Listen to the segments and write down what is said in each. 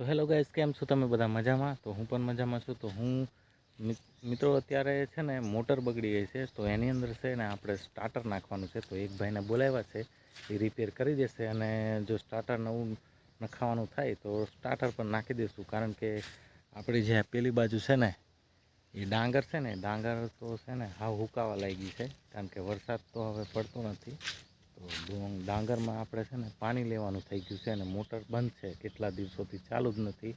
તો hello guys, કેમ છો તમે બધા? મજામાં? તો હું પણ મજામાં છું. તો હું મિત્રો અત્યારે છે ને મોટર બગડી ગઈ છે, તો એની અંદર છે ને આપણે સ્ટાર્ટર નાખવાનું છે. તો એક ભાઈને બોલાવ્યા છે, એ રિપેર કરી દેશે અને જો સ્ટાર્ટર નવું નખાવાનું થાય તો સ્ટાર્ટર પણ નાખી દઈશું. કારણ કે આપણી જે પેલી બાજુ છે ને એ ડાંગર છે ને, ડાંગર તો છે ને હાવ હુકાવા લાગી છે, કારણ કે વરસાદ તો હવે પડતો નથી. તો ડાંગરમાં આપણે છે ને પાણી લેવાનું થઈ ગયું છે અને મોટર બંધ છે, કેટલા દિવસોથી ચાલુ જ નથી.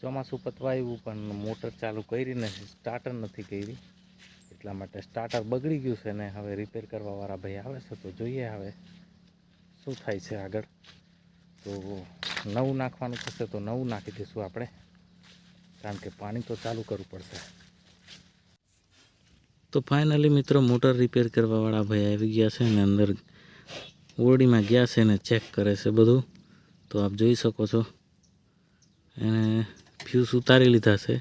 ચોમાસું પતવા આવ્યું પણ મોટર ચાલુ કરી નથી, સ્ટાર્ટર નથી કરી. એટલા માટે સ્ટાર્ટર બગડી ગયું છે ને હવે રિપેર કરવાવાળા ભાઈ આવે છે, તો જોઈએ હવે શું થાય છે આગળ. તો નવું નાખવાનું થશે તો નવું નાખી દઈશું આપણે, કારણ કે પાણી તો ચાલુ કરવું પડશે. તો ફાઇનલી મિત્રો મોટર રિપેર કરવાવાળા ભાઈ આવી ગયા છે ને અંદર ઓરડીમાં ગયા છે ને ચેક કરે છે બધું. તો આપ જોઈ શકો છો, એને ફ્યુઝ ઉતારી લીધા છે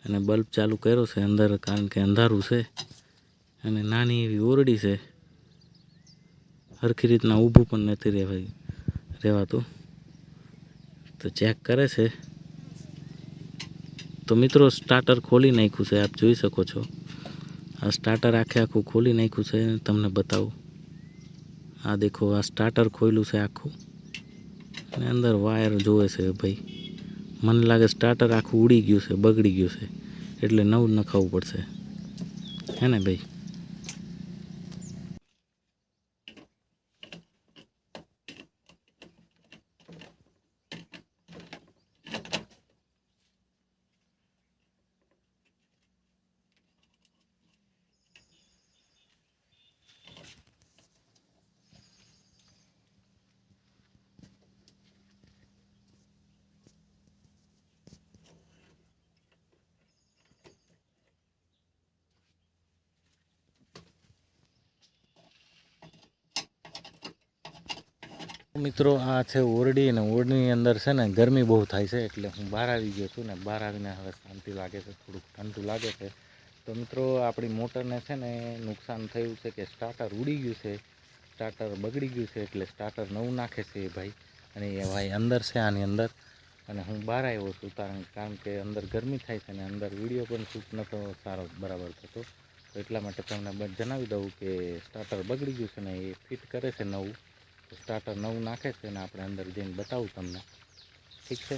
અને બલ્બ ચાલુ કર્યો છે અંદર, કારણ કે અંધારું છે અને નાની એવી ઓરડી છે, સરખી રીતના ઊભું પણ નથી રહેવાતું. તો ચેક કરે છે. તો મિત્રો સ્ટાર્ટર ખોલી નાખ્યું છે, આપ જોઈ શકો છો. આ સ્ટાર્ટર આખું ખોલી નાખ્યું છે, તમને બતાવું. આ દેખો, આ સ્ટાર્ટર ખોલ્યું છે આખું અને અંદર વાયર જોવે છે ભાઈ. મને લાગે સ્ટાર્ટર આખું ઉડી ગયું છે, બગડી ગયું છે, એટલે નવું નખાવવું પડશે, હે ને ભાઈ? મિત્રો આ છે ઓરડી, અને ઓરડીની અંદર છે ને ગરમી બહુ થાય છે, એટલે હું બહાર આવી ગયો છું ને બહાર આવીને હવે શાંતિ લાગે છે, થોડુંક ઠંડુ લાગે છે. તો મિત્રો આપણી મોટરને છે ને નુકસાન થયું છે કે સ્ટાર્ટર ઉડી ગયું છે, સ્ટાર્ટર બગડી ગયું છે, એટલે સ્ટાર્ટર નવું નાખે છે એ ભાઈ. અને એ ભાઈ અંદર છે આની અંદર, અને હું બહાર આવ્યો છું કારણ કે અંદર ગરમી થાય છે ને અંદર વિડીયો પણ શૂટ નહોતો સારો બરાબર થતો. તો એટલા માટે તમને જણાવી દઉં કે સ્ટાર્ટર બગડી ગયું છે ને એ ફિટ કરે છે નવું. સ્ટાર્ટર નવું નાખે છે ને આપણે અંદર જઈને બતાવું તમને, ઠીક છે?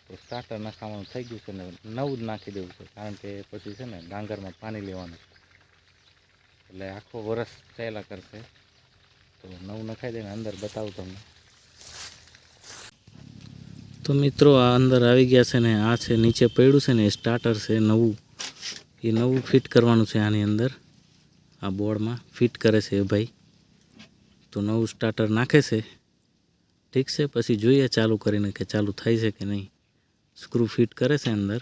તો સ્ટાર્ટર નખાવાનું થઈ ગયું છે ને નવું જ નાખી દેવું છે, કારણ કે પછી છે ને ડાંગરમાં પાણી લેવાનું, એટલે આખો વરસ ચાલ્યા કરશે. તો નવું નખાઈ દઈને અંદર બતાવું તમને. તો મિત્રો આ અંદર આવી ગયા છે ને આ છે નીચે પડ્યું છે ને એ સ્ટાર્ટર છે નવું, એ નવું ફિટ કરવાનું છે આની અંદર. આ બોર્ડમાં ફિટ કરે છે એ ભાઈ. તો નવું સ્ટાર્ટર નાખે છે, ઠીક છે? પછી જોઈએ ચાલુ કરીને કે ચાલુ થાય છે કે નહીં. સ્ક્રૂ ફિટ કરે છે અંદર,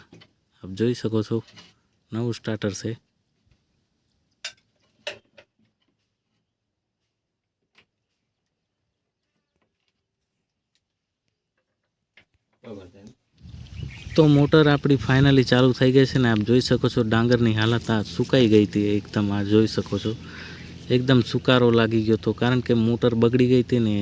આપ જોઈ શકો છો. નવું સ્ટાર્ટર છે. તો મોટર આપણી ફાઇનલી ચાલુ થઈ ગઈ છે ને આપ જોઈ શકો છો. ડાંગરની હાલત આ સુકાઈ ગઈ હતી એકદમ, આ જોઈ શકો છો. એકદમ સુકારો લાગી ગયો હતો, કારણ કે મોટર બગડી ગઈ હતી ને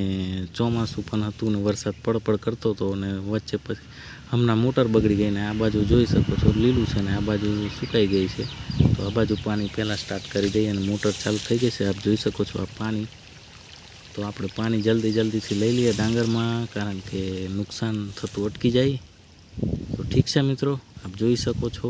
ચોમાસું પણ હતું ને વરસાદ પડપડ કરતો હતો, અને વચ્ચે પછી હમણાં મોટર બગડી ગઈ ને આ બાજુ જોઈ શકો છો લીલું છે ને આ બાજુ સુકાઈ ગઈ છે. તો આ બાજુ પાણી પહેલાં સ્ટાર્ટ કરી દઈએ અને મોટર ચાલુ થઈ ગઈ છે, આપ જોઈ શકો છો આ પાણી. તો આપણે પાણી જલ્દીથી લઈ લઈએ ડાંગરમાં, કારણ કે નુકસાન થતું અટકી જાય. તો ઠીક છે મિત્રો, આપ જોઈ શકો છો.